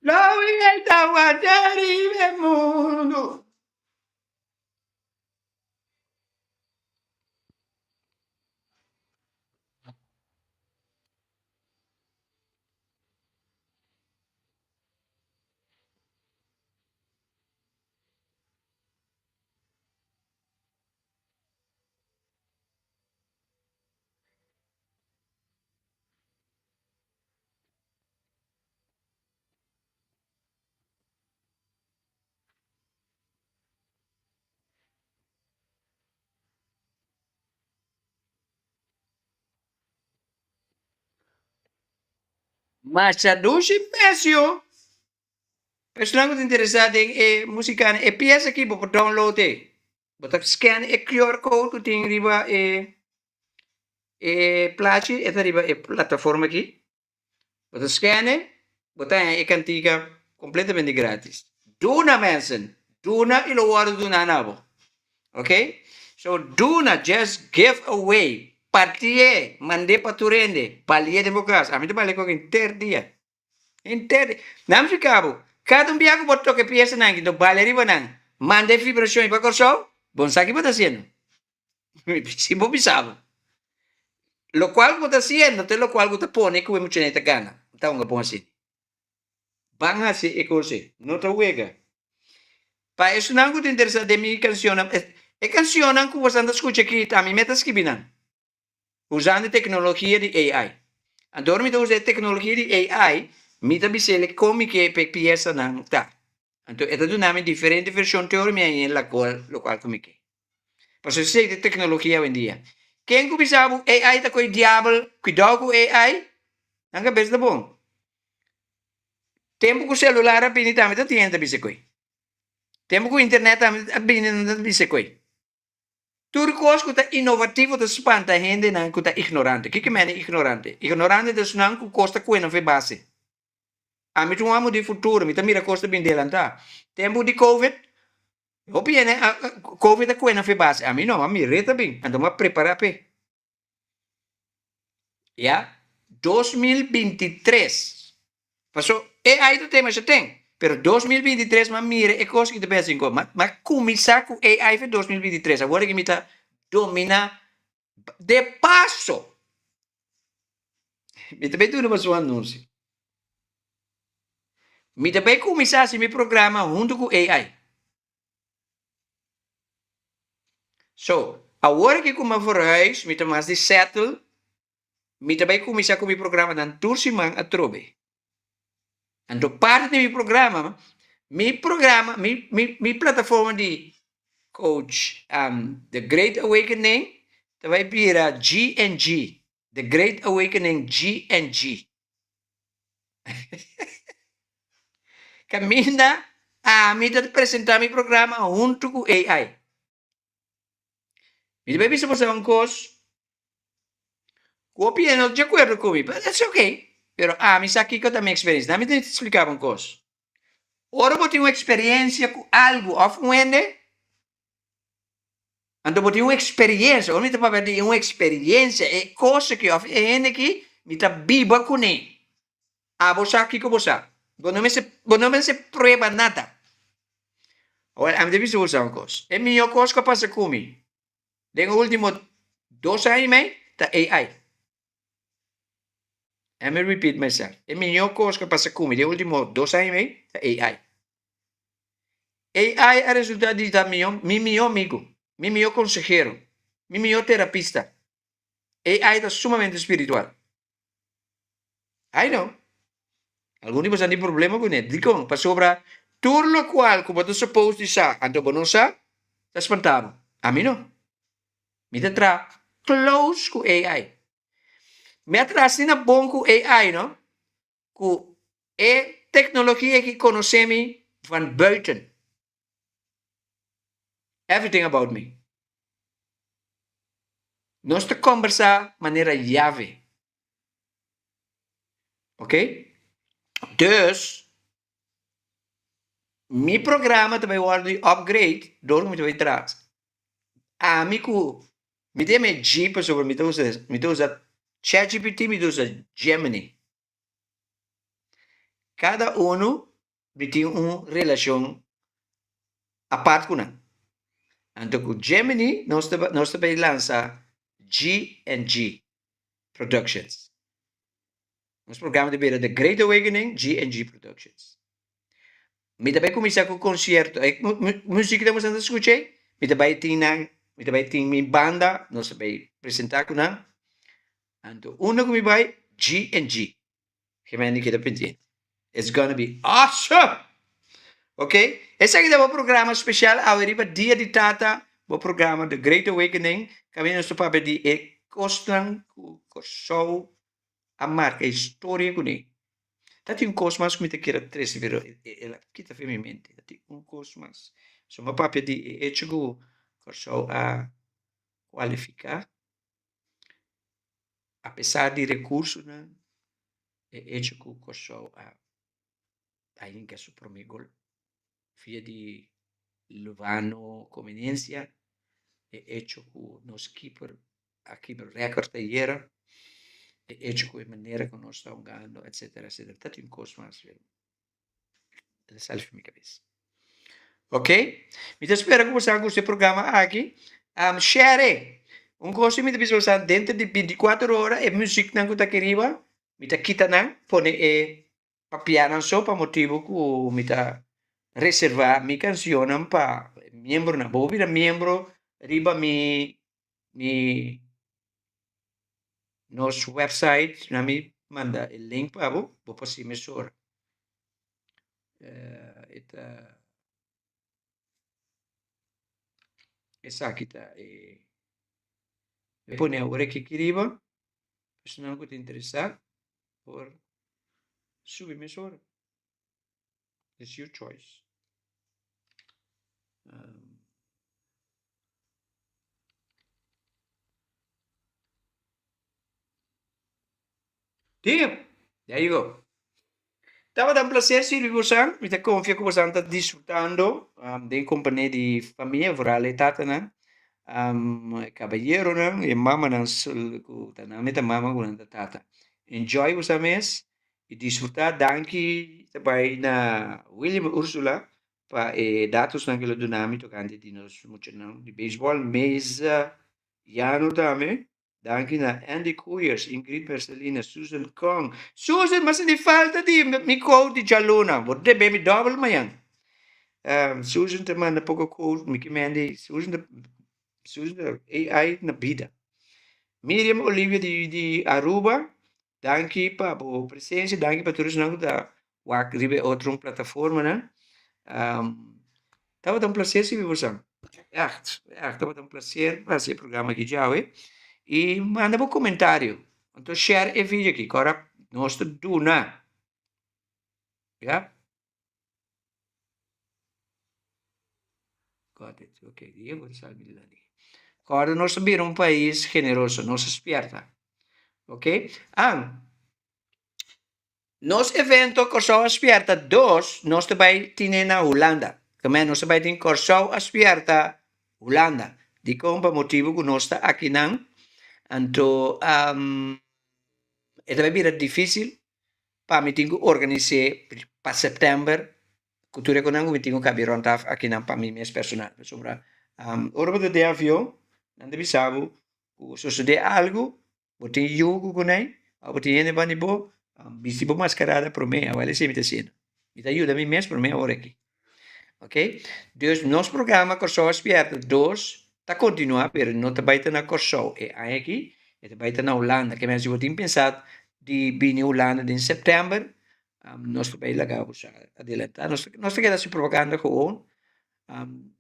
La vida guardare del mundo. Mas já doce mesmo. Pessoal que interessado em música, peça aqui para download. Botar scan QR code que tem riba plaatje, esta riba plataforma aqui. Botar scan, botar cantiga completamente grátis. Duna mensen, duna ilo waro duna nabo. Okay? So duna just give away. Partie, mande paturende, palie democracia. A mim te balik ko inter dia. Inter. Nam si cabo. Cada biago botou que pieza nang do baleri banang. Mande vibração para corso. Bom sabe o que está haciendo. Si vos pisaba. Lo cual vos está haciendo, te lo cual vos te pone que mucha gente gana. Então nga pon assim. Van a ser ecose. No te huega. Pa isso não é interessante de minha canção. É canção que você anda escuta aqui, tá? Me meta escrevendo. Usando tecnologia de AI. Adoro me usar tecnologia de AI, me tá bisele como que peça não tá. Então, esta é uma diferente versão teoria em la qual como que. Mas eu sei de tecnologia hoje em dia. Quem que sabe AI tá com o diabo, cuidado com AI? Não é bem bom. Tempo com o celular a pinita me tá tendo bisecoi. Tempo com a internet a pinita bisecoi. Tudo coisa que tá inovativo tá espanta gente não que tá ignorante. O que é ignorante? Ignorante é não que custa coisa não foi base. A mim tu amo de futuro, me tá mira costa bem dela tá. Tempo de COVID, o piene COVID a coisa não foi base. A mim não, a mim reta bem. Então me preparar pe. Ya, 2023. Passou, AI do tema já tem. Pero 2023 mas mira é coisa que te pensa em como. Mas começar com AI em 2023. Agora que me tá domina de passo. Me também tudo mas um anúncio. Me também começar esse meu programa junto com AI. So, agora que como for huis, me também de settle, me também começar com o meu programa dan tursimang a trobe. Então, parte do meu programa, minha plataforma de coach, The Great Awakening, vai virar G&G, The Great Awakening G&G. Caminha a mim de apresentar meu programa junto com AI. Me deve ser você um curso. Copia não de acordo comigo, mas that's okay. Pero me aqui que eu também experiência. Dá-me de explicar uma coisa. Ora eu tenho uma experiência com algo, of um ende. Então eu tenho uma experiência, ou me tá para ter uma experiência, é coisa que of ende que me tá biba com ele. Você aqui com você. Não me se prueba nada. Olha, a mim deve ser uma coisa. É melhor coisa que passa comigo. Nos últimos 2 anos e meio, tá AI. Let me repeat myself. É melhor coisa que passa comigo. Nos últimos 2 anos e meio, tá AI. AI é resultado de meu melhor amigo, meu melhor consejero, meu melhor terapista. AI é sumamente espiritual. I know. Alguns de vocês têm problema com ele. Digo, para sobrar tudo o qual, como você supposed de sa, então não sa, está espantado. A mim não. Me tra close com AI. Me atrás na bom com AI, não? Com a tecnologia que conhecemos van buiten. Everything about me. Nós te conversar maneira llave. Ok? Dus, meu programa também vai upgrade, door me também traz. Amigo, me dê me Jeep sobre me usa ChatGPT, me usa Gemini. Cada me tem uma relação a parte com ele. Então, com Gemini, nós também lança G&G Productions. Nosso programa de The Great Awakening, G&G Productions. Me também começar com o concerto. Música que estamos escutando, me também tem minha banda, nós também apresentar com ela. Então, que me vai, G&G. Que me indica pendiente. It's gonna be awesome! Ok? Esse aqui é o programa especial, agora dia de tata, o programa The Great Awakening, kami nosso papel de costan, show, a marca, a história com ele. Tati un cosmas come te quiera tres, pero ela kita fe mi mente. Tati un cosmas. Soma papia di echugu corso a qualificar, apesar de recursos, né? Echugu corso a inca su promigol, via di Luvano conveniência, echugu nos keeper, a keeper record iera, echugu a maneira que nós estamos ganhando, etc, etc. Tati un cosmas, ela salve minha cabeça. Ok? Mi spero che possiamo questo programma aqui. Share. Un corso mi devi usare dentro di 24 ore e musica non che arriva. Mi ta kita nan pone papiano so pa motivo che mi ta reserva mi canzone pa membro na bobi da membro riba mi nos website na mi manda il link pa bo possiamo mesura. Esa kita pone ahora que queriba, pues no que te interesa por subir mesura. It's your choice. There you go. Estava dando placer se você me confia que você está desfrutando de companhia de família, vorale tata, né? Caballero, né? E mama, né? Tanamita mama, com tata. Enjoy você mês e desfrutar. Danke também na William Ursula para dados naquele dinâmico tocante de nós muito não de beisebol mês ano também. Danke na Andy Kuyers, Ingrid Marcelina, Susan Kong. Susan, mas não falta de mi code de Jaluna. Vou ter baby double manhã. Susan te manda pouco code, me manda Susan AI na vida. Miriam Olivia de Aruba. Danke para a presença, danke para todos nós da Wakribe outra plataforma, né? Tava um prazer se você. Tava um prazer fazer programa aqui já, e manda um comentário. Então, share e vídeo aqui. Agora, nós estamos na. Yeah? Got it. Ok. Diego Gonçalves Milani. Agora, nós somos um país generoso. Nós esperta. Ok? Nos evento Corso Aspierta 2, nós também temos na Holanda. Também nós também temos Corso Aspierta Holanda. De como motivo que nós estamos aqui não. Então, é também difícil para mim organizar para setembro. Cultura que não me tenho que abrir aqui não para mim mesmo personal. Sobre hora de avião, não deve saber se sucede algo, botem jogo com ele, ou botem ele para nibo, visibo mascarada para mim, agora se me está sendo. Me ajuda a mim mesmo para mim agora aqui. Ok? Então, nosso programa Corso Aspierta 2 está continuando, mas não está baita na Corso. É aqui, está baita na Holanda, que mesmo eu tinha pensado de vir na Holanda em setembro, nós também lá vamos adelantar. Nós estamos propaganda com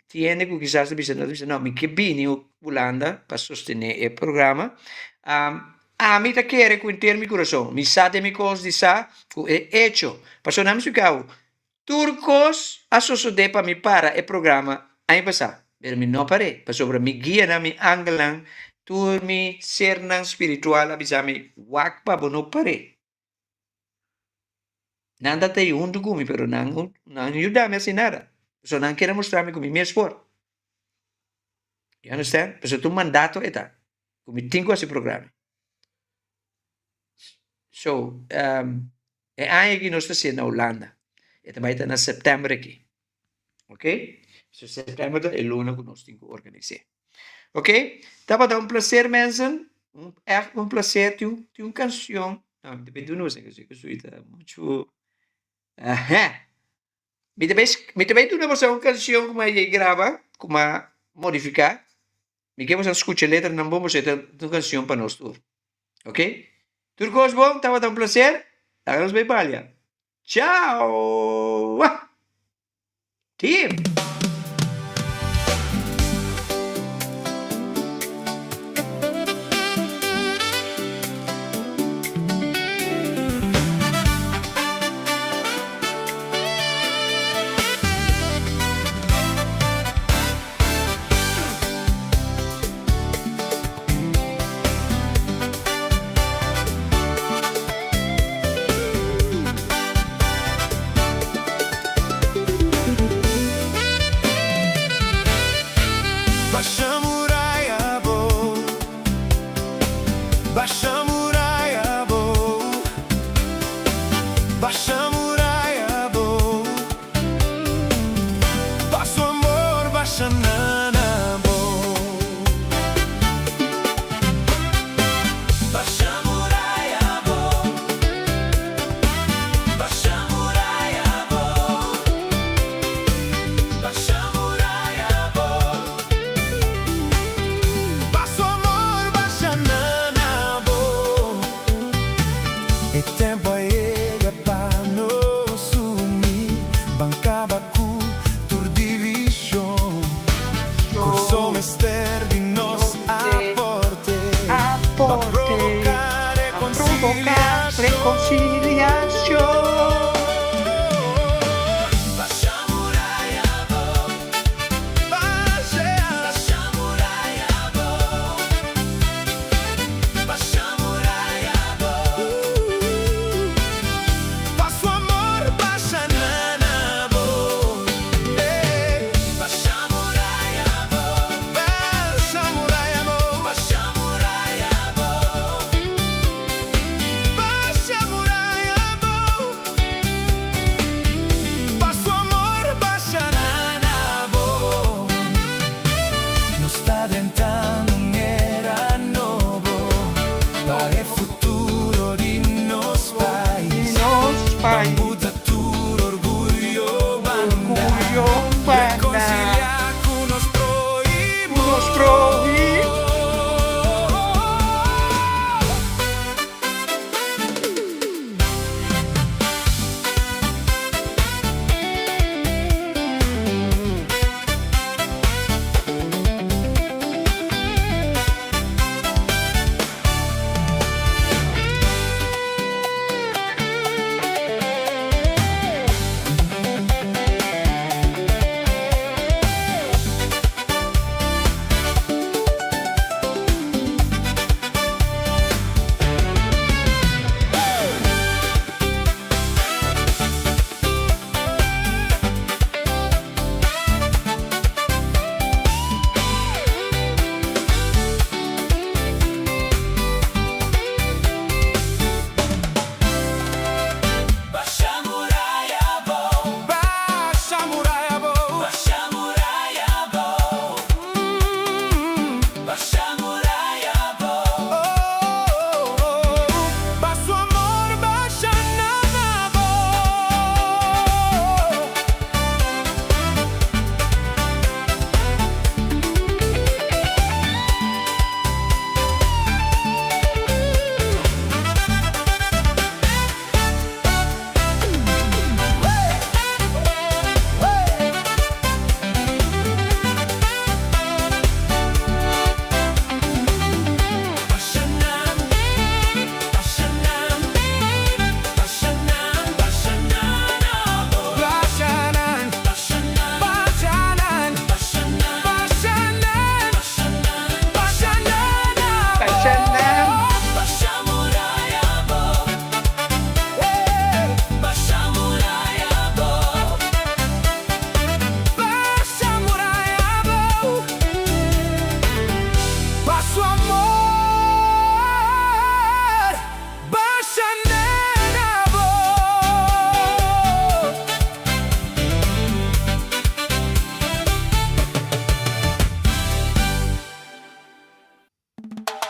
tiene que quizás dicendo, não, me que vir na Holanda para sostener o programa. Mi ta quere com termi coração, mi sa de mi cos di sa, é hecho. Passou na musical. Turcos a suceder para mi para o programa aí passar. Pero mi não parei, para sobre mi guia na mi anglan, turmi sernan spiritual abisami wak pa não parei. Nada te junto comigo, pero não ajuda-me assim nada. Só não quero mostrar-me como meu esforço. You understand? Pero tu mandato é tá. Como tenho esse programa. So, é aí que nós estamos na Holanda. E também está na setembro aqui. Ok? So, setembro é o ano que nós temos que organizar. Ok? Estava dando prazer, mensen. Um prazer. Tem uma canção. Não, depende de nós. Que isso é muito... Me também tu não uma canção como aí grava, como modificar. Me quer você escutar a letra, não vamos fazer uma canção para nós todos. Ok? Tudo bom? Estava dando prazer. Hagamos bem palha. Tchau! Team!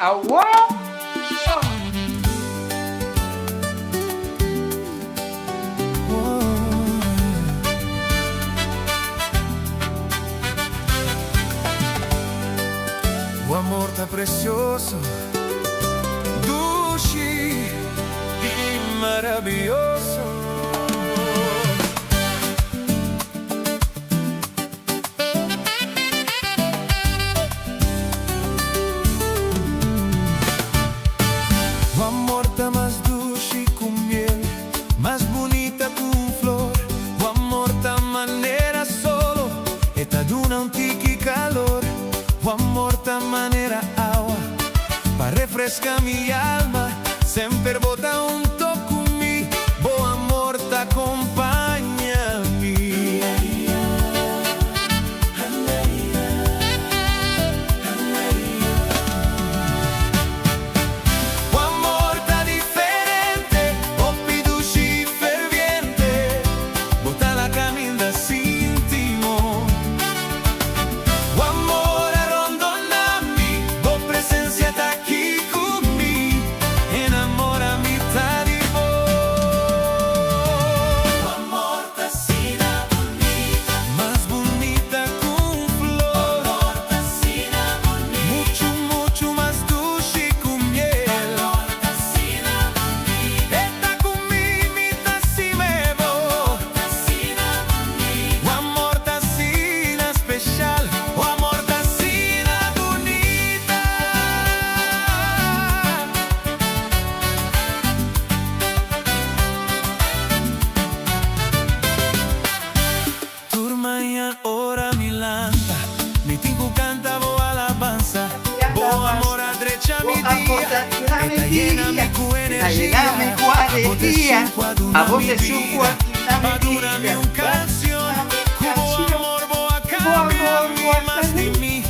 Aua! O amor tá precioso, dulce e maravilhoso. O amor tá mais dulce com miel, mais bonita com flor. O amor tá maneira solo, e tá duna un tiki calor. O amor tá maneira água, para refrescar minha alma. Sempre bota un toque mi, o amor te acompanha-me. O amor tá diferente, opiduce e ferviente, bota la caminda íntimo. O amor arrondona-me, tua presença tá aqui comigo, enamora-me tá de boa. O amor tá sina bonita, mais bonita com flor. O amor tá sina bonita, mucho, mucho mais dulce com miel. O amor tá sina bonita, está comigo, me tá si me vou. Tá sina bonita, o amor tá sina especial. O amor tá sina bonita. Turmanha ora mi lanta, mi tingu canta boa alabanza. Boa amor adrecha mi dia, eta llena-me com energia. A voce sua Aduna-me canção, com boa amor, boa caminho, mais de mim.